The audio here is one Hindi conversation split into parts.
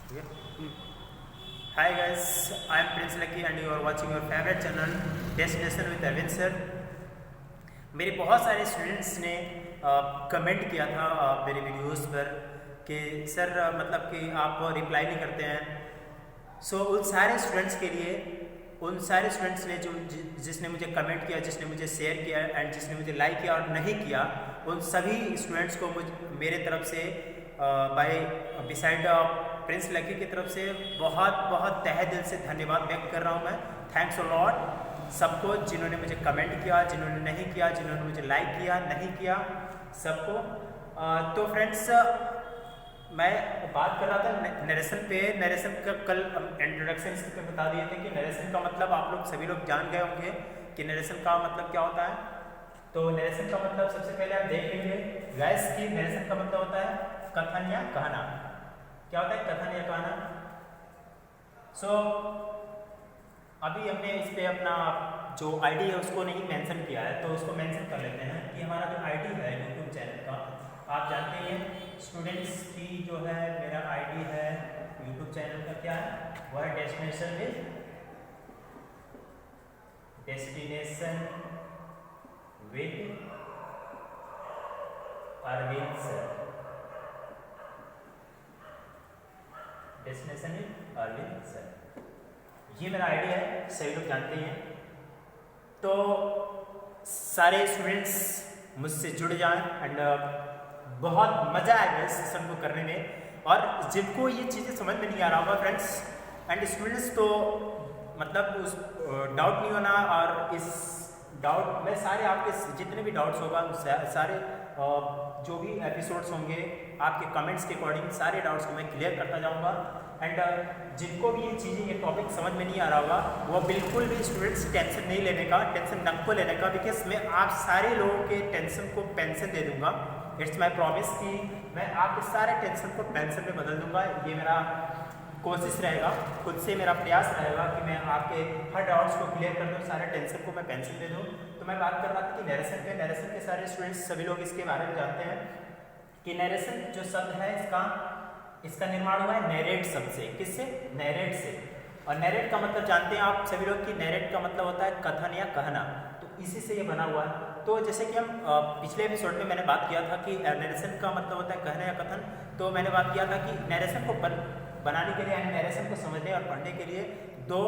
Hi guys, I am Prince Lucky and you are watching your favorite channel Destination with Arvind sir. मेरे बहुत सारे स्टूडेंट्स ने कमेंट किया था मेरे वीडियोस पर कि सर मतलब कि आप रिप्लाई नहीं करते हैं। उन सारे स्टूडेंट्स के लिए, उन सारे स्टूडेंट्स ने जो जिसने मुझे कमेंट किया, जिसने मुझे शेयर किया एंड जिसने मुझे लाइक किया और नहीं किया, उन सभी स्टूडेंट्स को मेरे तरफ से बाय बिसाइड प्रिंस लकी की तरफ से बहुत बहुत तहे दिल से धन्यवाद व्यक्त कर रहा हूँ मैं। थैंक्स अ लॉट सबको जिन्होंने मुझे कमेंट किया, जिन्होंने नहीं किया, जिन्होंने मुझे लाइक किया, नहीं किया, सबको। तो फ्रेंड्स, मैं बात कर रहा था नरेशन पे। नरेशन का कल इंट्रोडक्शन इसके पे बता दिए थे कि नरेशन का मतलब आप लोग सभी लोग जान गए होंगे कि नरेशन का मतलब क्या होता है। तो नरेशन का मतलब सबसे पहले आप देख लीजिए गाइस कि नरेशन का मतलब होता है कथन या कहना। क्या होता है? कथन या कहना। अभी हमने इस पे अपना जो आईडी है उसको नहीं मेंशन किया है, तो उसको मेंशन कर लेते हैं कि हमारा जो आईडी है यूट्यूब चैनल का, आप जानते हैं स्टूडेंट्स की जो है मेरा आईडी है यूट्यूब चैनल का, क्या है वो है destination with Arvind sir. Destination with Arvind sir, ये मेरा आईडी है, सभी लोग जानते हैं। तो सारे स्टूडेंट्स मुझसे जुड़ जाएं एंड बहुत मज़ा आएगा इस सेशन को करने में। और जिनको ये चीज़ें समझ में नहीं आ रहा होगा फ्रेंड्स एंड स्टूडेंट्स, तो मतलब उस डाउट नहीं होना। और इस डाउट में सारे आपके जितने भी डाउट्स होगा सारे जो भी एपिसोड्स होंगे आपके कमेंट्स के अकॉर्डिंग सारे डाउट्स को मैं क्लियर करता जाऊँगा। एंड जिनको भी ये चीज़ें, ये टॉपिक समझ में नहीं आ रहा होगा, वो बिल्कुल भी स्टूडेंट्स टेंशन नहीं लेने का, टेंशन नंको लेने का, बिकॉज मैं आप सारे लोगों के टेंशन को पेंशन दे दूंगा। इट्स माय प्रॉमिस कि मैं आपके सारे टेंशन को पेंशन में बदल दूंगा। ये मेरा कोशिश रहेगा, खुद से मेरा प्रयास रहेगा कि मैं आपके हर डाउट्स को क्लियर कर दूँ, सारे टेंशन को मैं पेंशन दे दूँ। तो मैं बात कर रहा था कि नरेशन पे। नरेशन के सारे स्टूडेंट्स सभी लोग इसके बारे में जानते हैं कि नरेशन जो शब्द है इसका निर्माण हुआ है नैरेट शब्द से। किससे? नैरेट से। और नैरेट का मतलब जानते हैं आप सभी लोग कि नैरेट का मतलब होता है कथन या कहना, तो इसी से ये बना हुआ है। तो जैसे कि हम पिछले एपिसोड में मैंने बात किया था कि नरेशन का मतलब होता है कहना या कथन। तो मैंने बात किया था कि नरेशन को बनाने के लिए, नरेशन को समझने और पढ़ने के लिए दो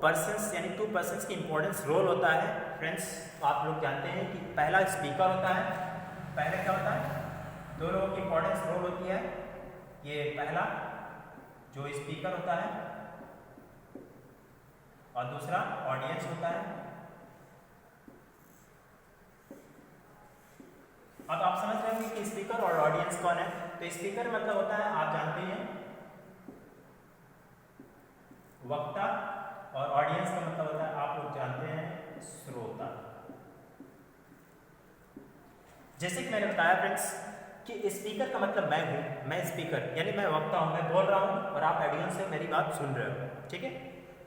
पर्सन्स यानी टू पर्सन्स की इंपॉर्टेंस रोल होता है। फ्रेंड्स, आप लोग जानते हैं कि पहला स्पीकर होता है। पहले क्या होता है? दो लोगों की इंपॉर्टेंस रोल होती है। ये पहला जो स्पीकर होता है और दूसरा ऑडियंस होता है। अब आप समझ रहे होंगे कि स्पीकर और ऑडियंस कौन है। तो स्पीकर मतलब होता है, आप जानते हैं, वक्ता, और ऑडियंस का मतलब होता है, आप लोग जानते हैं, श्रोता। जैसे कि मैंने बताया फ्रेंड्स कि स्पीकर का मतलब मैं हूं, मैं स्पीकर यानी मैं वक्ता हूं, मैं बोल रहा हूं और आप ऑडियंस से मेरी बात सुन रहे हो। ठीक है,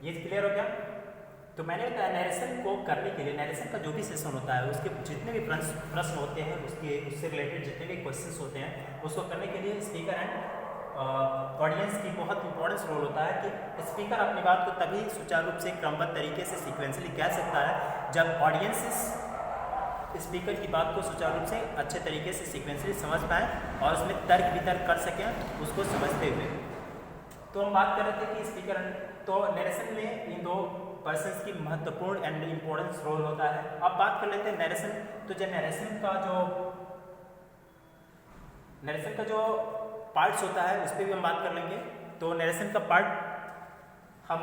ये क्लियर हो गया। तो मैंने बताया नरेशन को करने के लिए, नरेशन का जो भी सेशन होता है उसके जितने भी प्रश्न होते हैं, उससे रिलेटेड जितने भी क्वेश्चंस होते हैं, उसको करने के लिए स्पीकर एंड ऑडियंस की बहुत इंपॉर्टेंस रोल होता है। कि स्पीकर अपनी बात को तभी सुचारू रूप से क्रमबद्ध तरीके से सिक्वेंसली कह सकता है जब ऑडियंस स्पीकर की बात को सुचारू रूप से अच्छे तरीके से सिक्वेंसली समझ पाएँ और उसमें तर्क वितर्क कर सकें उसको समझते हुए। तो हम बात कर रहे थे कि स्पीकर, तो नरेशन में इन दो पर्सन्स की महत्वपूर्ण एंड इम्पोर्टेंस रोल होता है। अब बात कर लेते हैं नरेशन। तो जब नरेशन का जो पार्ट्स होता है उस पर भी हम बात कर लेंगे। तो नरेशन का पार्ट हम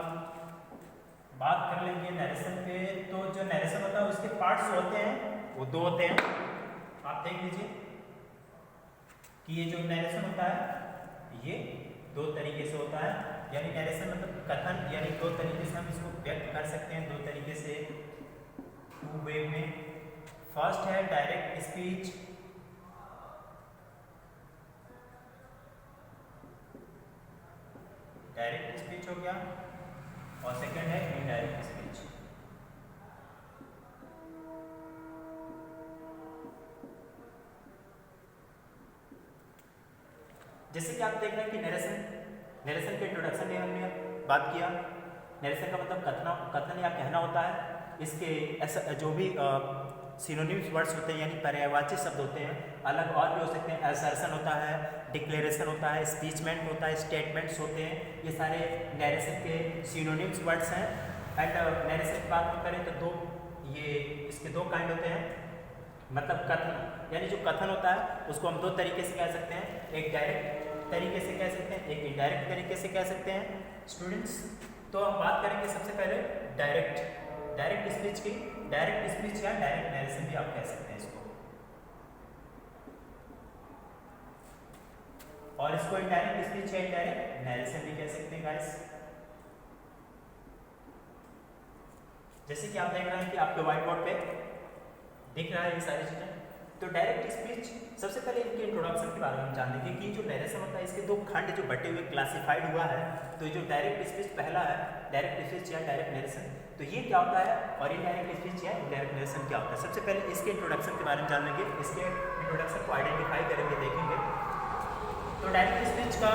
बात कर लेंगे नरेशन पे। तो जो नरेशन होता है उसके पार्ट्स होते हैं वो दो होते हैं। आप देख लीजिए कि ये जो नरेशन होता है ये दो तरीके से होता है। यानी नरेशन मतलब कथन, यानी दो तरीके से हम इसको व्यक्त कर सकते हैं, दो तरीके से, टू वे में। फर्स्ट है डायरेक्ट स्पीच, डायरेक्ट स्पीच हो गया, और सेकंड है इनडायरेक्ट स्पीच। जैसे कि आप देख रहे हैं कि नरेशन नरेशन के इंट्रोडक्शन में हमने बात किया। नरेशन का मतलब कथन या कहना होता है। इसके ऐसा जो भी सिनोनिम्स वर्ड्स होते हैं यानी पर्यायवाची शब्द होते हैं, अलग और भी हो सकते हैं। असर्शन होता है, डिक्लेरेशन होता है, स्पीचमेंट होता है, स्टेटमेंट्स होते हैं, ये सारे नरेशन के सिनोनिम्स वर्ड्स हैं। एंड नरेशन की बात हम करें तो इसके दो काइंड होते हैं, मतलब कथन यानी जो कथन होता है उसको हम दो तरीके से कह सकते हैं, एक डायरेक्ट तरीके से कह सकते हैं, एक इनडायरेक्ट तरीके से कह सकते हैं स्टूडेंट्स। तो हम बात करेंगे सबसे पहले डायरेक्ट स्पीच की। डायरेक्ट स्पीच या डायरेक्ट नरेशन भी आप कह सकते हैं इसको, और इसको इनडायरेक्ट स्पीच या इनडायरेक्ट नरेशन भी कह सकते हैं गाइस। जैसे कि आप देख रहे हैं कि आपके व्हाइट बोर्ड पे दिख रहा है ये सारी चीजें। तो डायरेक्ट स्पीच, सबसे पहले इनके इंट्रोडक्शन के बारे में हम जान लेंगे कि जो नरेशन होता है इसके दो खंड जो बटे हुए क्लासिफाइड हुआ है। तो जो डायरेक्ट स्पीच पहला है, डायरेक्ट स्पीच या डायरेक्ट नरेशन, तो ये क्या होता है, और इनडायरेक्ट स्पीच या इनडायरेक्ट नरेशन क्या होता है। सबसे पहले इसके इंट्रोडक्शन के बारे में जान लेंगे, इसके इंट्रोडक्शन को आइडेंटिफाई करेंगे, देखेंगे। तो डायरेक्ट स्पीच का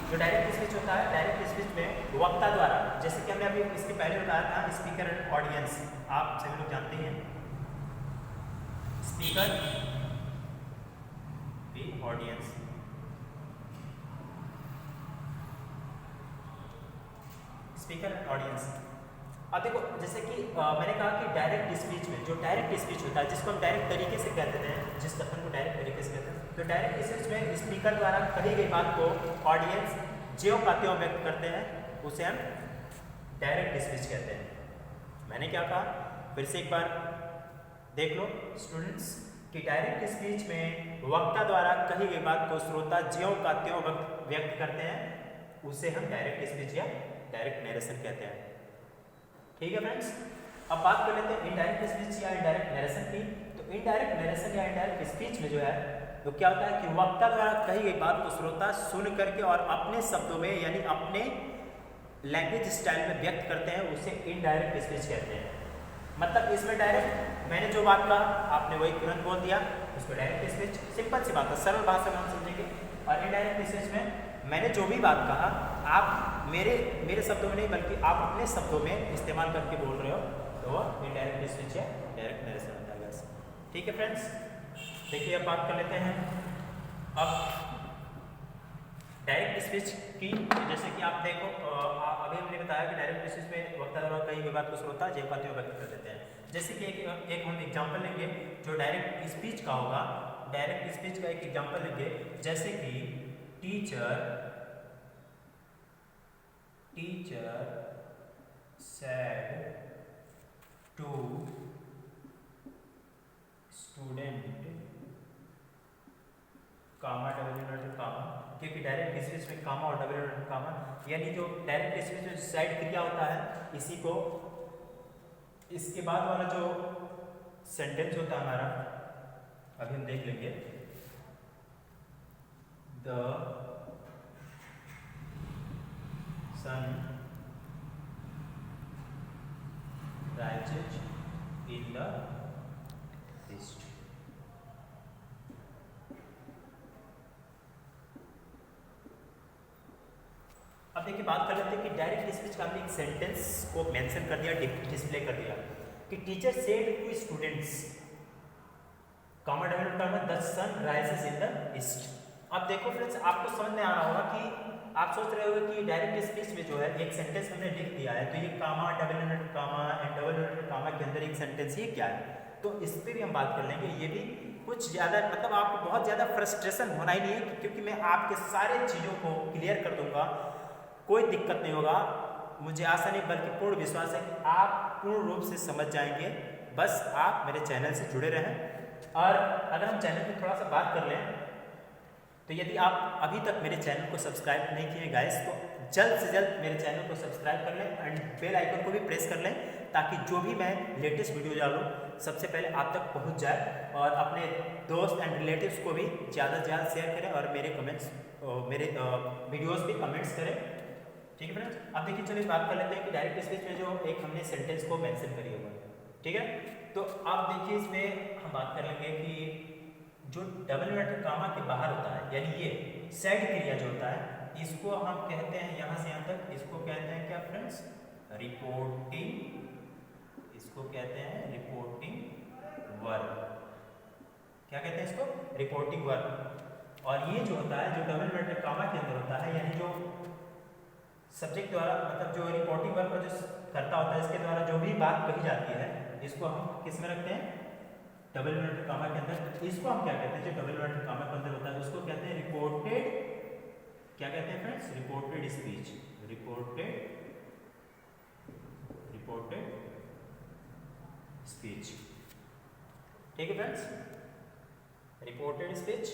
जो डायरेक्ट स्पीच होता है, डायरेक्ट स्पीच में वक्ता द्वारा, जैसे कि हमने अभी इसके पहले बताया था, स्पीकर एंड ऑडियंस, आप सभी लोग जानते हैं स्पीकर भी ऑडियंस। Speaker and audience. अब देखो जैसे कि मैंने कहा कि डायरेक्ट स्पीच में, जो डायरेक्ट स्पीच होता है जिसको हम डायरेक्ट तरीके से कहते हैं, जिस कथन को डायरेक्ट तरीके से कहते हैं, तो डायरेक्ट स्पीच में स्पीकर द्वारा कही गई बात को ऑडियंस ज्यों का त्यों व्यक्त करते हैं, उसे हम डायरेक्ट स्पीच कहते हैं। मैंने क्या कहा, फिर से एक बार देख लो स्टूडेंट्स कि डायरेक्ट स्पीच में वक्ता द्वारा कही गई बात को श्रोता ज्यों का त्यों व्यक्त करते हैं, उसे हम डायरेक्ट स्पीच या डायरेक्ट नरेशन कहते हैं। ठीक है फ्रेंड्स, अब बात कर लेते हैं इनडायरेक्ट स्पीच या इनडायरेक्ट नरेशन की। तो इनडायरेक्ट नरेशन या इनडायरेक्ट स्पीच में जो है तो क्या होता है कि वक्ता द्वारा कही गई बात को श्रोता सुन करके और अपने शब्दों में यानी अपने लैंग्वेज स्टाइल में व्यक्त करते हैं, उसे इनडायरेक्ट स्पीच कहते हैं। मतलब इसमें डायरेक्ट मैंने जो बात कहा आपने वही तुरंत बोल दिया, उसको डायरेक्ट स्पीच, सिंपल सी बात है, सरल भाषा में हम समझेंगे। और इनडायरेक्ट स्पीच में मैंने जो भी बात कहा आप मेरे शब्दों में नहीं बल्कि आप अपने शब्दों में इस्तेमाल करके बोल रहे हो, तो वो इनडायरेक्ट स्पीच या डायरेक्ट नरेशन होता है। ठीक है फ्रेंड्स, देखिए अब बात कर लेते हैं अब डायरेक्ट स्पीच की। जैसे कि आप देखो अभी हमने बताया कि डायरेक्ट स्पीच में वक्ता द्वारा कई बात को श्रोता ज्यों का त्यों व्यक्त कर देते हैं। जैसे कि एक हम एग्जांपल लेंगे जो डायरेक्ट स्पीच का होगा, डायरेक्ट स्पीच का एक एग्जांपल लेंगे, जैसे कि teacher said to student comma double inverted comma, क्योंकि डायरेक्ट स्पीच में कामा और डबल इनवर्टेड कामा यानी जो डायरेक्ट स्पीच में साइड क्रिया होता है, इसी को इसके बाद वाला जो सेंटेंस होता है हमारा, अभी हम देख लेंगे, the sun rises in the east। अब देखिए बात कर लेते हैं कि डायरेक्ट स्पीच का हमने एक सेंटेंस को मेंशन कर दिया, डिस्प्ले कर दिया कि teacher said to students comma double comma the sun rises in the east. अब देखो फ्रेंड्स, आपको समझ में आ रहा होगा कि आप सोच रहे होंगे कि डायरेक्ट स्पीच में जो है एक सेंटेंस हमने लिख दिया है, तो ये comma double inverted comma and double inverted comma के अंदर एक सेंटेंस ये क्या है, तो इस पर भी हम बात कर लेंगे। ये भी कुछ ज़्यादा मतलब आपको बहुत ज़्यादा फ्रस्ट्रेशन होना ही नहीं है, क्योंकि मैं आपके सारे चीज़ों को क्लियर कर दूंगा, कोई दिक्कत नहीं होगा। मुझे आशा नहीं बल्कि पूर्ण विश्वास है कि आप पूर्ण रूप से समझ जाएंगे, बस आप मेरे चैनल से जुड़े रहें। और अगर हम चैनल पर थोड़ा सा बात कर लें, तो यदि आप अभी तक मेरे चैनल को सब्सक्राइब नहीं किए गाइस, तो जल्द से जल्द मेरे चैनल को सब्सक्राइब कर लें एंड बेल आइकन को भी प्रेस कर लें, ताकि जो भी मैं लेटेस्ट वीडियो डालूं सबसे पहले आप तक पहुंच जाए। और अपने दोस्त एंड रिलेटिव्स को भी ज़्यादा से ज़्यादा शेयर करें और मेरे कमेंट्स मेरे वीडियोज़ भी कमेंट्स करें। ठीक है फ्रेंड्स, अब देखिए चलिए बात कर लेते हैं कि डायरेक्ट स्पीच में जो एक हमने सेंटेंस को मेंशन करी हुआ है, ठीक है। तो आप देखिए इसमें हम बात कर लेंगे कि जो डबल इनवर्टेड कामा के बाहर होता है, यानी ये सेड क्रिया जो होता है, इसको हम कहते हैं, यहाँ से यहाँ तक इसको कहते हैं क्या फ्रेंड्स, रिपोर्टिंग, इसको कहते हैं रिपोर्टिंग वर्क। क्या कहते हैं इसको, रिपोर्टिंग वर्क। और ये जो होता है, जो डबल इन्वर्टेड कॉमा के अंदर होता है, यानी जो सब्जेक्ट द्वारा, मतलब जो रिपोर्टिंग वर्क जो करता होता है, इसके द्वारा जो भी बात कही जाती है, इसको हम किस में रखते हैं, डबल इन्वर्टेड कॉमा के अंदर। इसको हम क्या कहते हैं, जो डबल इन्वर्टेड कॉमा के अंदर होता है उसको कहते हैं रिपोर्टेड, क्या कहते हैं friends, reported speech, reported speech. ठीक है फ्रेंड्स, रिपोर्टेड स्पीच